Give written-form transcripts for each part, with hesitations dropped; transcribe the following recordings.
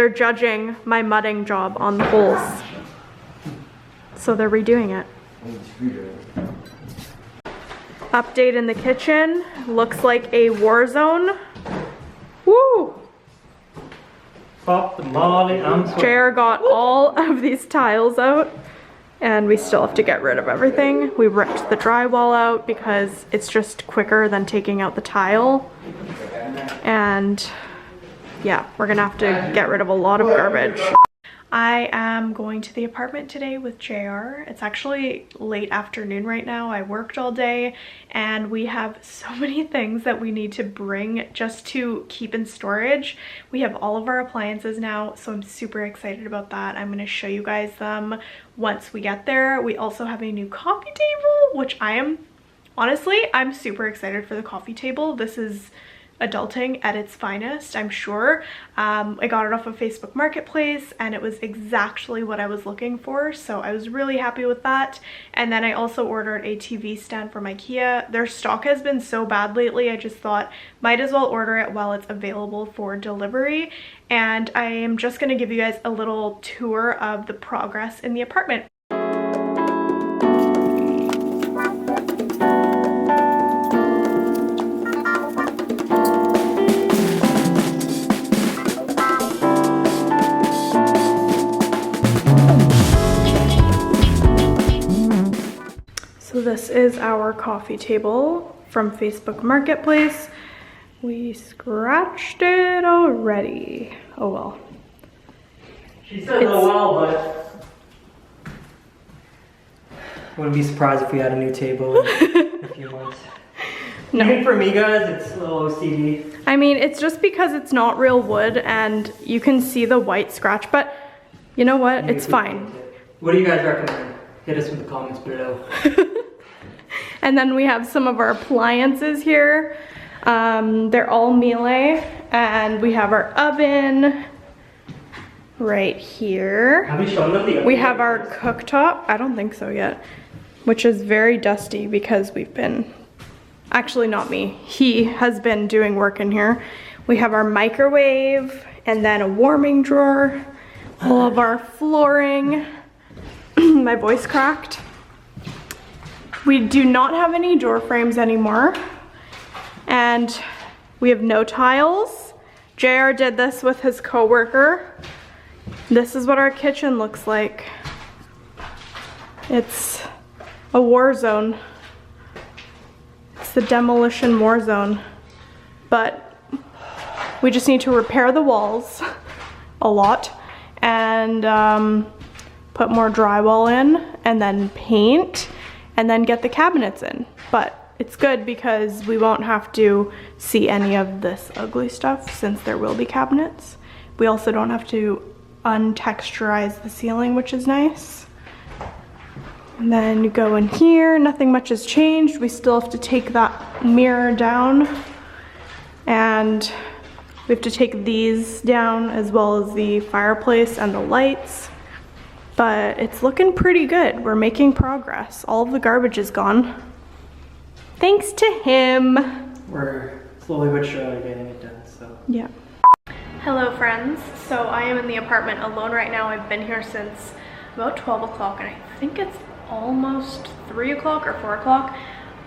they're judging my mudding job on the holes. So they're redoing it. Update in the kitchen. Looks like a war zone. Woo! Pop the molly, JR got all of these tiles out, and we still have to get rid of everything. We ripped the drywall out because it's just quicker than taking out the tile. And yeah, we're gonna have to get rid of a lot of garbage. I am going to the apartment today with JR. It's actually late afternoon right now. I worked all day and we have so many things that we need to bring just to keep in storage. We have all of our appliances now, so I'm super excited about that. I'm going to show you guys them once we get there. We also have a new coffee table, which I'm super excited for the coffee table. This is adulting at its finest, I'm sure. I got it off of Facebook Marketplace and it was exactly what I was looking for, so I was really happy with that. And then I also ordered a TV stand from IKEA. Their stock has been so bad lately, I just thought might as well order it while it's available for delivery. And I am just going to give you guys a little tour of the progress in the apartment. So this is our coffee table from Facebook Marketplace. We scratched it already. Oh well. She said oh well, but wouldn't be surprised if we had a new table in a few months. No. Even for me, guys, it's a little OCD. I mean, it's just because it's not real wood and you can see the white scratch, but you know what? Maybe it's fine. What do you guys recommend? Hit us with the comments below. And then we have some of our appliances here. They're all Miele, and we have our oven right here. Have you shown them the oven? We have our cooktop. I don't think so yet, which is very dusty because we've been, actually not me, he has been doing work in here. We have our microwave and then a warming drawer, all of our flooring. My voice cracked. We do not have any door frames anymore, and we have no tiles. JR did this with his coworker. This is what our kitchen looks like. It's a war zone. It's the demolition war zone. But we just need to repair the walls a lot and put more drywall in and then paint and then get the cabinets in. But it's good because we won't have to see any of this ugly stuff since there will be cabinets. We also don't have to untexturize the ceiling, which is nice. And then you go in here, nothing much has changed. We still have to take that mirror down, and we have to take these down as well as the fireplace and the lights. But it's looking pretty good. We're making progress. All of the garbage is gone. Thanks to him. We're slowly but surely getting it done, so. Yeah. Hello friends. So I am in the apartment alone right now. I've been here since about 12 o'clock and I think it's almost 3 o'clock or 4 o'clock.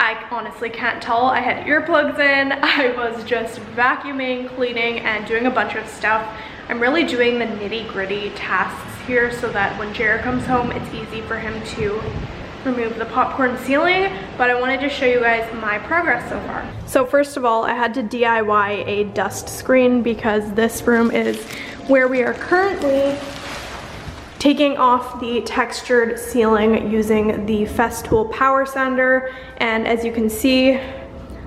I honestly can't tell. I had earplugs in. I was just vacuuming, cleaning, and doing a bunch of stuff. I'm really doing the nitty-gritty tasks here so that when Jared comes home, it's easy for him to remove the popcorn ceiling. But I wanted to show you guys my progress so far. So first of all, I had to DIY a dust screen because this room is where we are currently taking off the textured ceiling using the Festool power sander. And as you can see,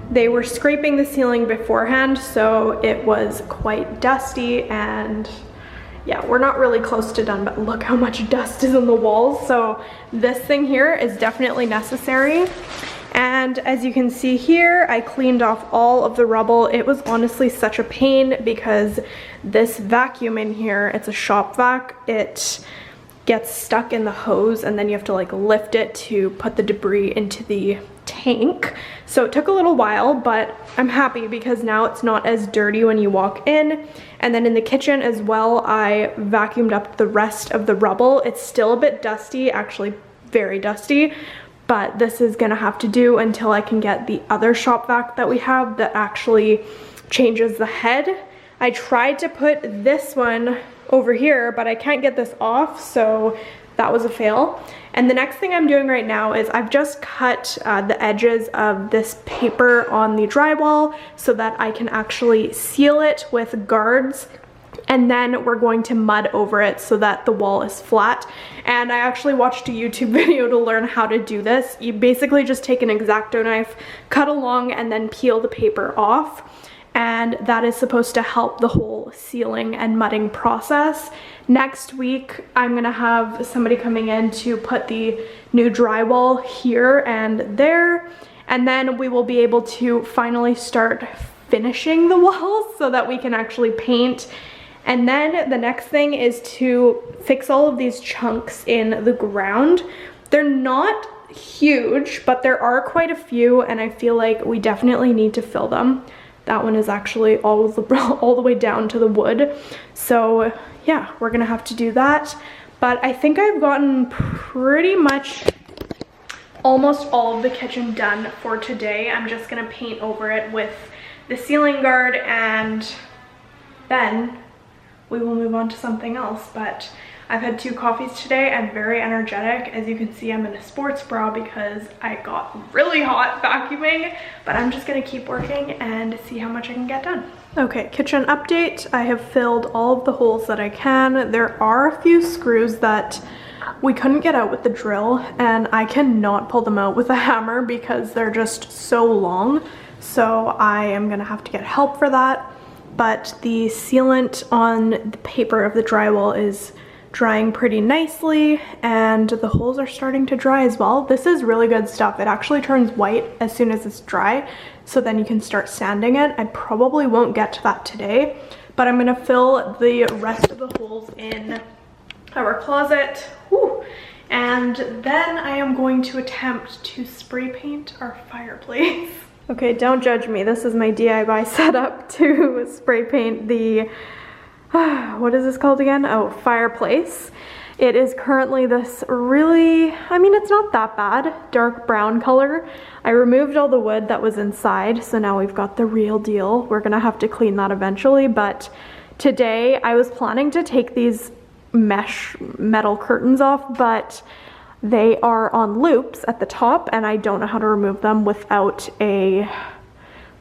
they were scraping the ceiling beforehand, so it was quite dusty, and yeah, we're not really close to done, but look how much dust is on the walls. So this thing here is definitely necessary. And as you can see here, I cleaned off all of the rubble. It was honestly such a pain because this vacuum in here, it's a shop vac, it gets stuck in the hose and then you have to like lift it to put the debris into the tank. So it took a little while, but I'm happy because now it's not as dirty when you walk in. And then in the kitchen as well, I vacuumed up the rest of the rubble. It's still a bit dusty, actually very dusty, but this is gonna have to do until I can get the other shop vac that we have that actually changes the head. I tried to put this one over here, but I can't get this off, so that was a fail. And the next thing I'm doing right now is I've just cut the edges of this paper on the drywall so that I can actually seal it with guards, and then we're going to mud over it so that the wall is flat. And I actually watched a YouTube video to learn how to do this. You basically just take an X-Acto knife, cut along, and then peel the paper off. And that is supposed to help the whole sealing and mudding process. Next week, I'm gonna have somebody coming in to put the new drywall here and there, and then we will be able to finally start finishing the walls so that we can actually paint. And then the next thing is to fix all of these chunks in the ground. They're not huge, but there are quite a few, and I feel like we definitely need to fill them. That one is actually all the way down to the wood. So yeah, we're gonna have to do that. But I think I've gotten pretty much almost all of the kitchen done for today. I'm just gonna paint over it with the ceiling guard, and then we will move on to something else. But I've had 2 coffees today. I'm very energetic. As you can see, I'm in a sports bra because I got really hot vacuuming, but I'm just gonna keep working and see how much I can get done. Okay, kitchen update. I have filled all of the holes that I can. There are a few screws that we couldn't get out with the drill, and I cannot pull them out with a hammer because they're just so long. So I am gonna have to get help for that. But the sealant on the paper of the drywall is drying pretty nicely, and the holes are starting to dry as well. This is really good stuff. It actually turns white as soon as it's dry, so then you can start sanding it. I probably won't get to that today, but I'm gonna fill the rest of the holes in our closet. Whew. And then I am going to attempt to spray paint our fireplace. Okay, don't judge me. This is my DIY setup to spray paint the what is this called again? Oh, fireplace. It is currently this really, I mean, it's not that bad, dark brown color. I removed all the wood that was inside, so now we've got the real deal. We're gonna have to clean that eventually, but today I was planning to take these mesh metal curtains off, but they are on loops at the top, and I don't know how to remove them without a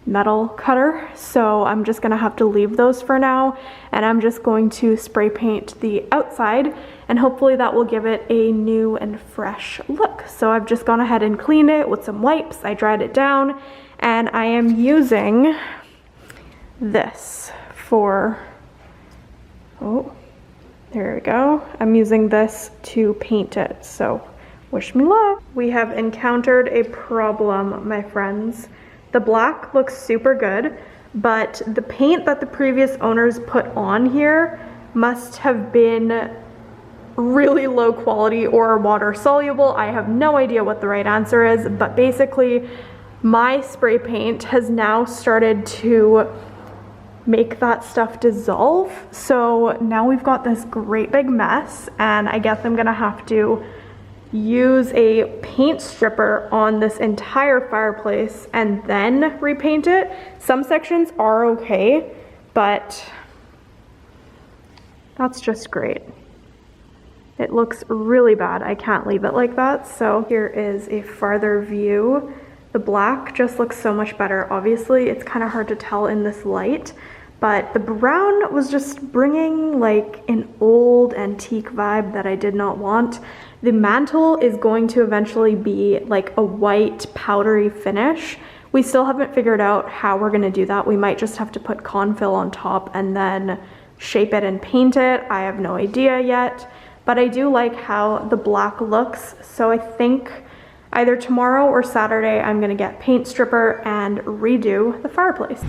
metal cutter, so I'm just gonna have to leave those for now, and I'm just going to spray paint the outside, and hopefully that will give it a new and fresh look. So I've just gone ahead and cleaned it with some wipes. I dried it down, and I am using this for, oh, there we go. I'm using this to paint it, so wish me luck. We have encountered a problem, my friends. The black looks super good, but the paint that the previous owners put on here must have been really low quality or water soluble. I have no idea what the right answer is, but basically my spray paint has now started to make that stuff dissolve. So now we've got this great big mess, and I guess I'm gonna have to use a paint stripper on this entire fireplace and then repaint it. Some sections are okay, but that's just great. It looks really bad. I can't leave it like that. So here is a farther view. The black just looks so much better. Obviously, it's kind of hard to tell in this light, but the brown was just bringing like an old antique vibe that I did not want. The mantle is going to eventually be like a white powdery finish. We still haven't figured out how we're gonna do that. We might just have to put confill on top and then shape it and paint it. I have no idea yet, but I do like how the black looks. So I think either tomorrow or Saturday, I'm gonna get paint stripper and redo the fireplace.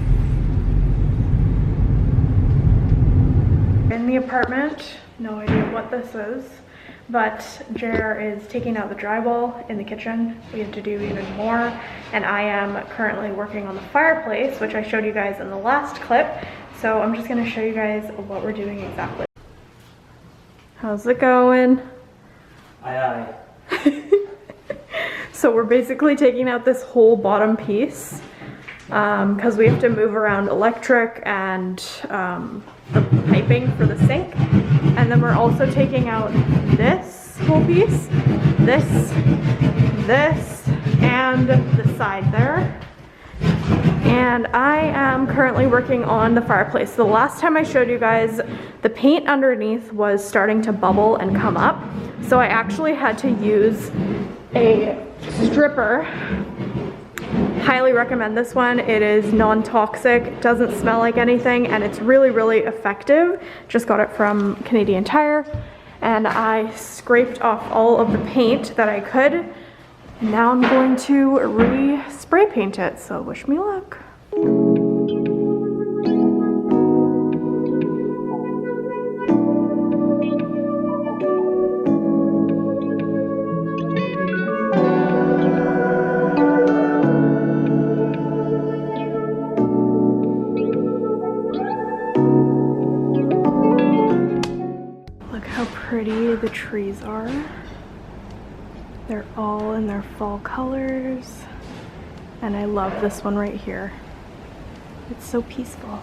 In the apartment, no idea what this is, but Jer is taking out the drywall in the kitchen. We have to do even more, and I am currently working on the fireplace, which I showed you guys in the last clip. So I'm just gonna show you guys what we're doing exactly. How's it going? Aye, aye. So we're basically taking out this whole bottom piece because we have to move around electric and the piping for the sink. And then we're also taking out this whole piece, this, and the side there. And I am currently working on the fireplace. The last time I showed you guys, the paint underneath was starting to bubble and come up. So I actually had to use a stripper. Highly recommend this one. It is non-toxic, doesn't smell like anything, and it's really, really effective. Just got it from Canadian Tire, and I scraped off all of the paint that I could. And now I'm going to re-spray paint it, so wish me luck. Pretty the trees are. They're all in their fall colors, and I love this one right here. It's so peaceful.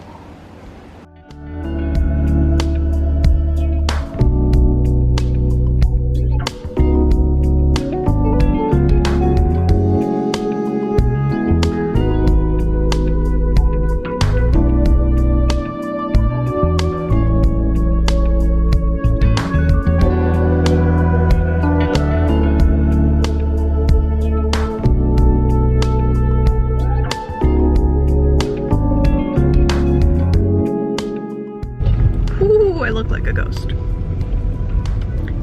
I look like a ghost.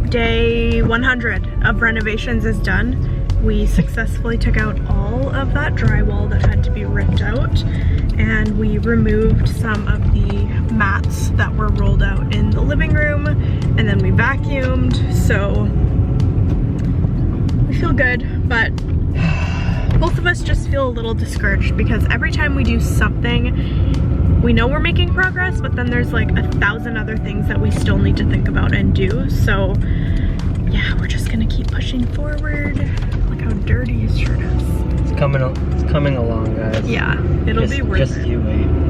Day 100 of renovations is done. We successfully took out all of that drywall that had to be ripped out, and we removed some of the mats that were rolled out in the living room, and then we vacuumed. So we feel good, but both of us just feel a little discouraged because every time we do something, we know we're making progress, but then there's like 1,000 other things that we still need to think about and do. So yeah, we're just gonna keep pushing forward. Look how dirty his shirt is. It's coming along, guys. Yeah, it'll be worth it. Just you wait.